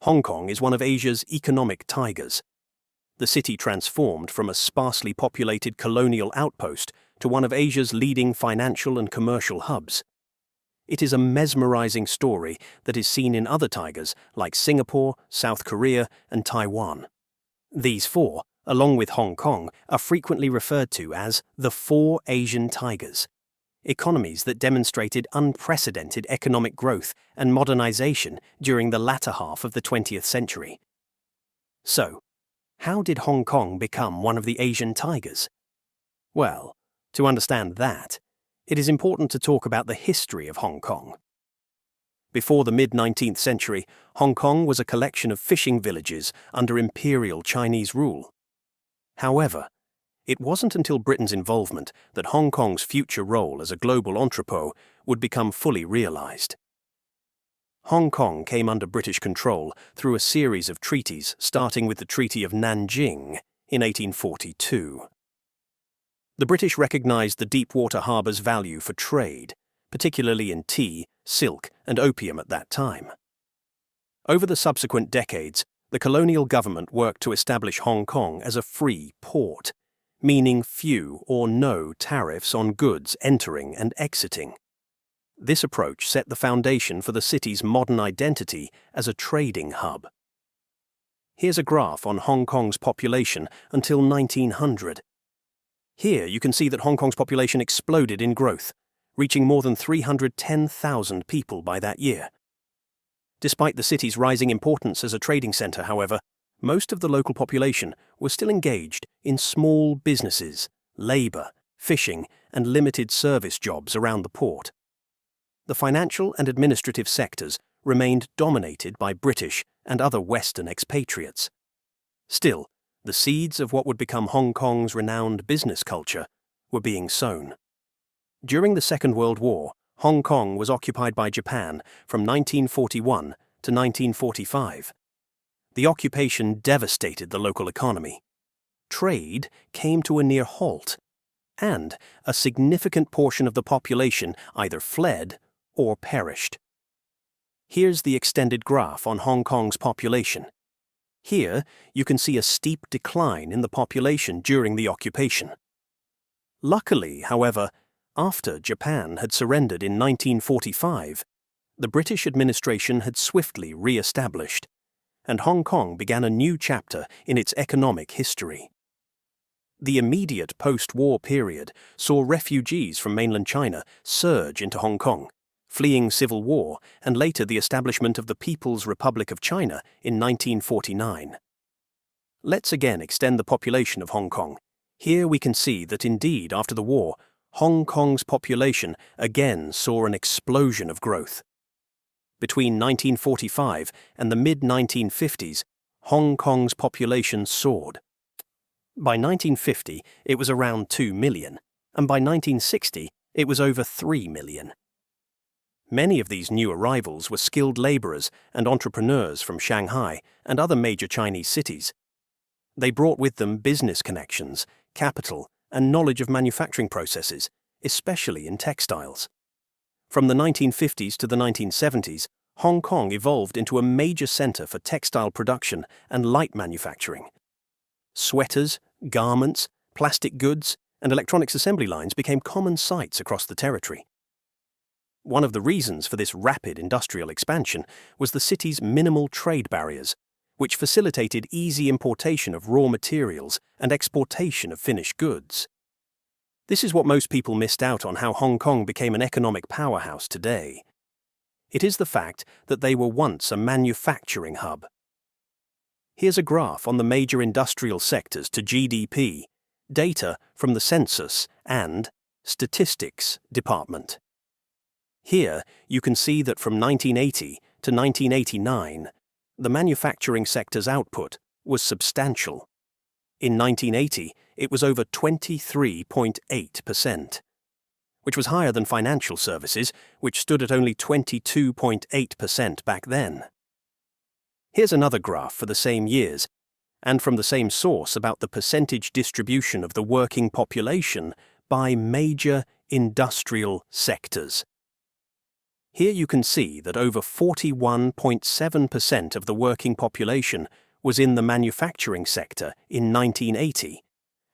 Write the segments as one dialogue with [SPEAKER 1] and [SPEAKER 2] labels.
[SPEAKER 1] Hong Kong is one of Asia's economic tigers. The city transformed from a sparsely populated colonial outpost to one of Asia's leading financial and commercial hubs. It is a mesmerizing story that is seen in other tigers like Singapore, South Korea, and Taiwan. These four, along with Hong Kong, are frequently referred to as the four Asian tigers. Economies that demonstrated unprecedented economic growth and modernization during the latter half of the 20th century. So, how did Hong Kong become one of the Asian tigers? Well, to understand that, it is important to talk about the history of Hong Kong. Before the mid-19th century, Hong Kong was a collection of fishing villages under imperial Chinese rule. However, it wasn't until Britain's involvement that Hong Kong's future role as a global entrepot would become fully realized. Hong Kong came under British control through a series of treaties, starting with the Treaty of Nanjing in 1842. The British recognized the deep-water harbour's value for trade, particularly in tea, silk, and opium at that time. Over the subsequent decades, the colonial government worked to establish Hong Kong as a free port, meaning few or no tariffs on goods entering and exiting. This approach set the foundation for the city's modern identity as a trading hub. Here's a graph on Hong Kong's population until 1900. Here you can see that Hong Kong's population exploded in growth, reaching more than 310,000 people by that year. Despite the city's rising importance as a trading centre, however, most of the local population was still engaged in small businesses, labour, fishing, and limited service jobs around the port. The financial and administrative sectors remained dominated by British and other Western expatriates. Still, the seeds of what would become Hong Kong's renowned business culture were being sown. During the Second World War, Hong Kong was occupied by Japan from 1941 to 1945. The occupation devastated the local economy. Trade came to a near halt, and a significant portion of the population either fled or perished. Here's the extended graph on Hong Kong's population. Here, you can see a steep decline in the population during the occupation. Luckily, however, after Japan had surrendered in 1945, the British administration had swiftly re-established, and Hong Kong began a new chapter in its economic history. The immediate post-war period saw refugees from mainland China surge into Hong Kong, fleeing civil war and later the establishment of the People's Republic of China in 1949. Let's again extend the population of Hong Kong. Here we can see that indeed, after the war, Hong Kong's population again saw an explosion of growth. Between 1945 and the mid-1950s, Hong Kong's population soared. By 1950, it was around 2 million, and by 1960, it was over 3 million. Many of these new arrivals were skilled labourers and entrepreneurs from Shanghai and other major Chinese cities. They brought with them business connections, capital, and knowledge of manufacturing processes, especially in textiles. From the 1950s to the 1970s, Hong Kong evolved into a major centre for textile production and light manufacturing. Sweaters, garments, plastic goods, and electronics assembly lines became common sights across the territory. One of the reasons for this rapid industrial expansion was the city's minimal trade barriers, which facilitated easy importation of raw materials and exportation of finished goods. This is what most people missed out on how Hong Kong became an economic powerhouse today. It is the fact that they were once a manufacturing hub. Here's a graph on the major industrial sectors to GDP, data from the Census and Statistics Department. Here, you can see that from 1980 to 1989, the manufacturing sector's output was substantial. In 1980, it was over 23.8%, which was higher than financial services, which stood at only 22.8% back then. Here's another graph for the same years, and from the same source about the percentage distribution of the working population by major industrial sectors. Here you can see that over 41.7% of the working population was in the manufacturing sector in 1980,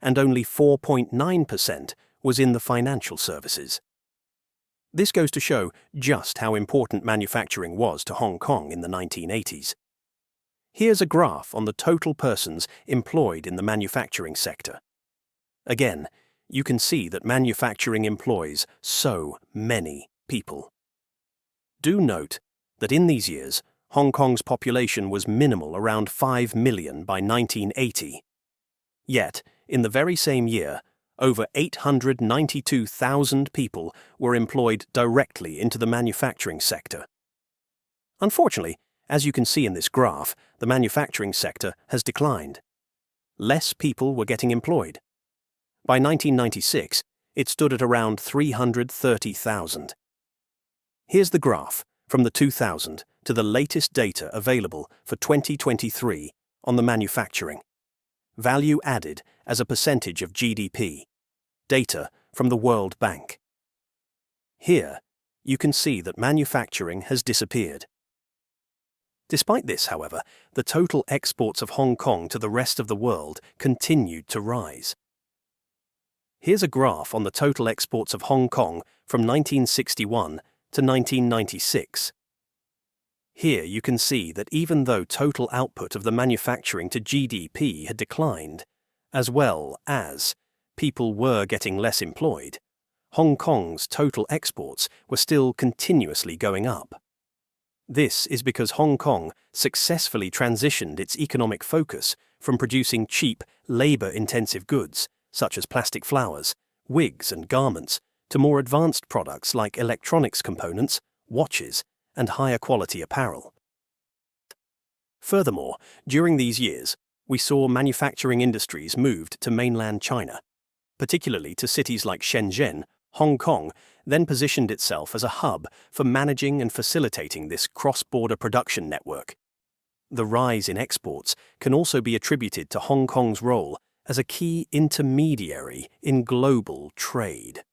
[SPEAKER 1] and only 4.9% was in the financial services. This goes to show just how important manufacturing was to Hong Kong in the 1980s. Here's a graph on the total persons employed in the manufacturing sector. Again, you can see that manufacturing employs so many people. Do note that in these years, Hong Kong's population was minimal, around 5 million by 1980. Yet, in the very same year, over 892,000 people were employed directly into the manufacturing sector. Unfortunately, as you can see in this graph, the manufacturing sector has declined. Less people were getting employed. By 1996, it stood at around 330,000. Here's the graph from the 2000 to the latest data available for 2023 on the manufacturing. Value added as a percentage of GDP. Data from the World Bank. Here, you can see that manufacturing has disappeared. Despite this, however, the total exports of Hong Kong to the rest of the world continued to rise. Here's a graph on the total exports of Hong Kong from 1961 to 1996. Here you can see that even though total output of the manufacturing to GDP had declined, as well as people were getting less employed, Hong Kong's total exports were still continuously going up. This is because Hong Kong successfully transitioned its economic focus from producing cheap, labor-intensive goods, such as plastic flowers, wigs and garments, to more advanced products like electronics components, watches, and higher quality apparel. Furthermore, during these years, we saw manufacturing industries moved to mainland China, particularly to cities like Shenzhen. Hong Kong then positioned itself as a hub for managing and facilitating this cross-border production network. The rise in exports can also be attributed to Hong Kong's role as a key intermediary in global trade.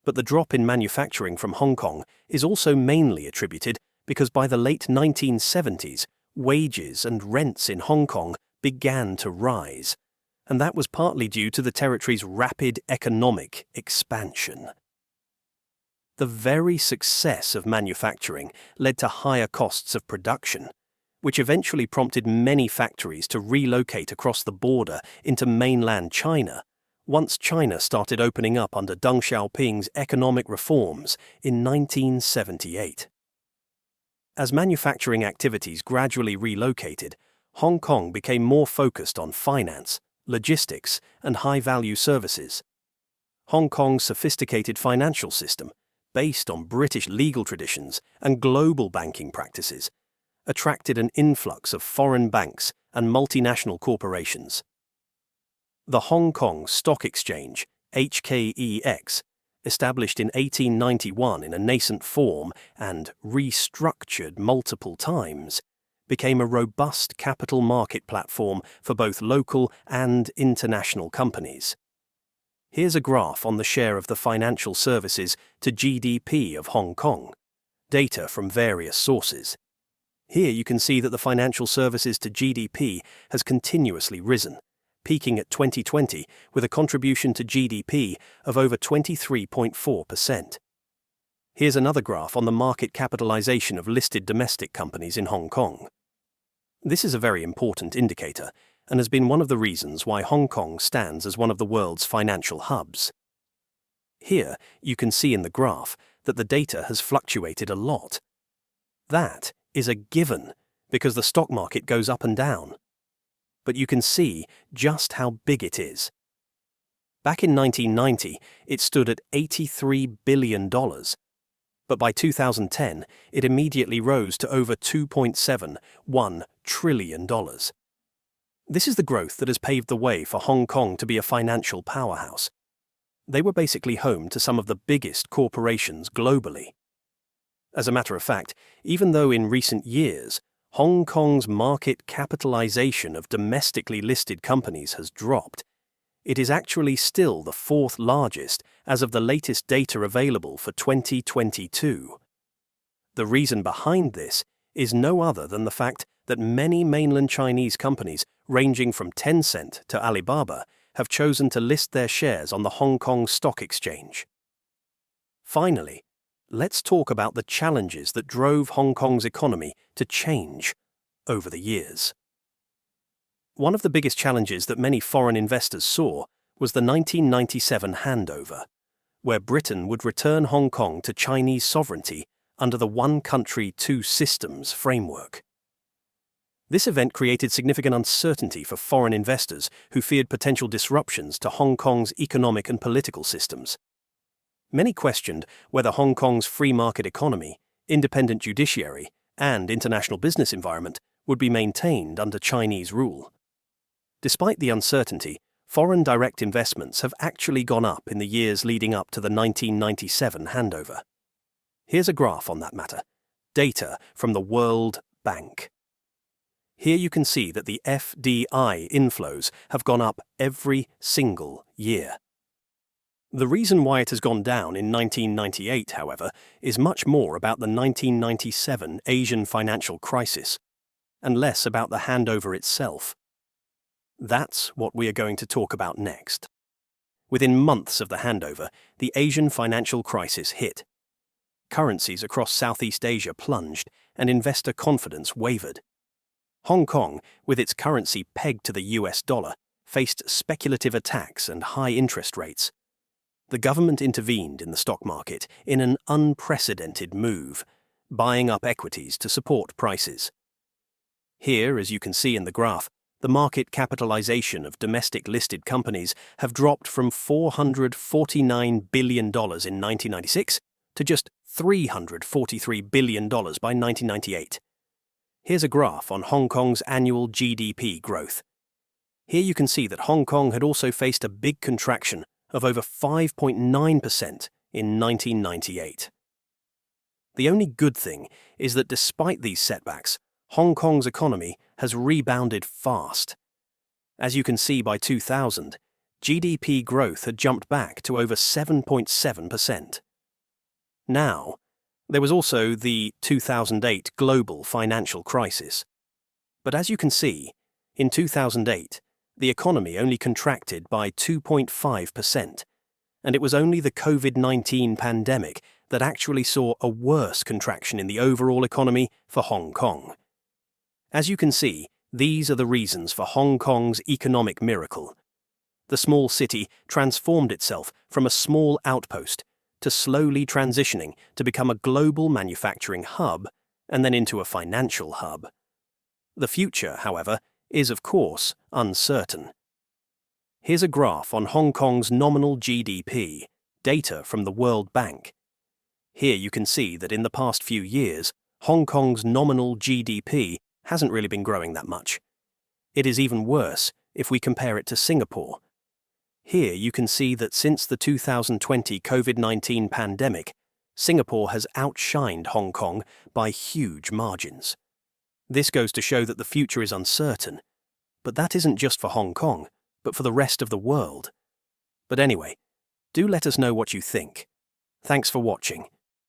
[SPEAKER 1] But the drop in manufacturing from Hong Kong is also mainly attributed because by the late 1970s, wages and rents in Hong Kong began to rise, and that was partly due to the territory's rapid economic expansion. The very success of manufacturing led to higher costs of production, which eventually prompted many factories to relocate across the border into mainland China, once China started opening up under Deng Xiaoping's economic reforms in 1978. As manufacturing activities gradually relocated, Hong Kong became more focused on finance, logistics, and high-value services. Hong Kong's sophisticated financial system, based on British legal traditions and global banking practices, attracted an influx of foreign banks and multinational corporations. The Hong Kong Stock Exchange, HKEX, established in 1891 in a nascent form and restructured multiple times, became a robust capital market platform for both local and international companies. Here's a graph on the share of the financial services to GDP of Hong Kong, data from various sources. Here you can see that the financial services to GDP has continuously risen, peaking at 2020 with a contribution to GDP of over 23.4%. Here's another graph on the market capitalization of listed domestic companies in Hong Kong. This is a very important indicator and has been one of the reasons why Hong Kong stands as one of the world's financial hubs. Here you can see in the graph that the data has fluctuated a lot. That is a given because the stock market goes up and down. But you can see just how big it is. Back in 1990, it stood at $83 billion. But by 2010, it immediately rose to over $2.71 trillion. This is the growth that has paved the way for Hong Kong to be a financial powerhouse. They were basically home to some of the biggest corporations globally. As a matter of fact, even though in recent years, Hong Kong's market capitalization of domestically listed companies has dropped, it is actually still the fourth largest as of the latest data available for 2022. The reason behind this is no other than the fact that many mainland Chinese companies, ranging from Tencent to Alibaba, have chosen to list their shares on the Hong Kong Stock Exchange. Finally, let's talk about the challenges that drove Hong Kong's economy to change over the years. One of the biggest challenges that many foreign investors saw was the 1997 handover, where Britain would return Hong Kong to Chinese sovereignty under the One Country, Two Systems framework. This event created significant uncertainty for foreign investors who feared potential disruptions to Hong Kong's economic and political systems. Many questioned whether Hong Kong's free market economy, independent judiciary, and international business environment would be maintained under Chinese rule. Despite the uncertainty, foreign direct investments have actually gone up in the years leading up to the 1997 handover. Here's a graph on that matter, data from the World Bank. Here you can see that the FDI inflows have gone up every single year. The reason why it has gone down in 1998, however, is much more about the 1997 Asian financial crisis, and less about the handover itself. That's what we are going to talk about next. Within months of the handover, the Asian financial crisis hit. Currencies across Southeast Asia plunged, and investor confidence wavered. Hong Kong, with its currency pegged to the US dollar, faced speculative attacks and high interest rates. The government intervened in the stock market in an unprecedented move, buying up equities to support prices. Here, as you can see in the graph, the market capitalization of domestic listed companies have dropped from $449 billion in 1996 to just $343 billion by 1998. Here's a graph on Hong Kong's annual GDP growth. Here you can see that Hong Kong had also faced a big contraction of over 5.9% in 1998. The only good thing is that despite these setbacks, Hong Kong's economy has rebounded fast. As you can see, by 2000, GDP growth had jumped back to over 7.7%. Now, there was also the 2008 global financial crisis. But as you can see, in 2008, the economy only contracted by 2.5%, and it was only the COVID-19 pandemic that actually saw a worse contraction in the overall economy for Hong Kong. As you can see, these are the reasons for Hong Kong's economic miracle. The small city transformed itself from a small outpost to slowly transitioning to become a global manufacturing hub and then into a financial hub. The future, however, is of course uncertain. Here's a graph on Hong Kong's nominal GDP, data from the World Bank. Here you can see that in the past few years, Hong Kong's nominal GDP hasn't really been growing that much. It is even worse if we compare it to Singapore. Here you can see that since the 2020 COVID-19 pandemic, Singapore has outshined Hong Kong by huge margins. This goes to show that the future is uncertain, but that isn't just for Hong Kong, but for the rest of the world. But anyway, do let us know what you think. Thanks for watching.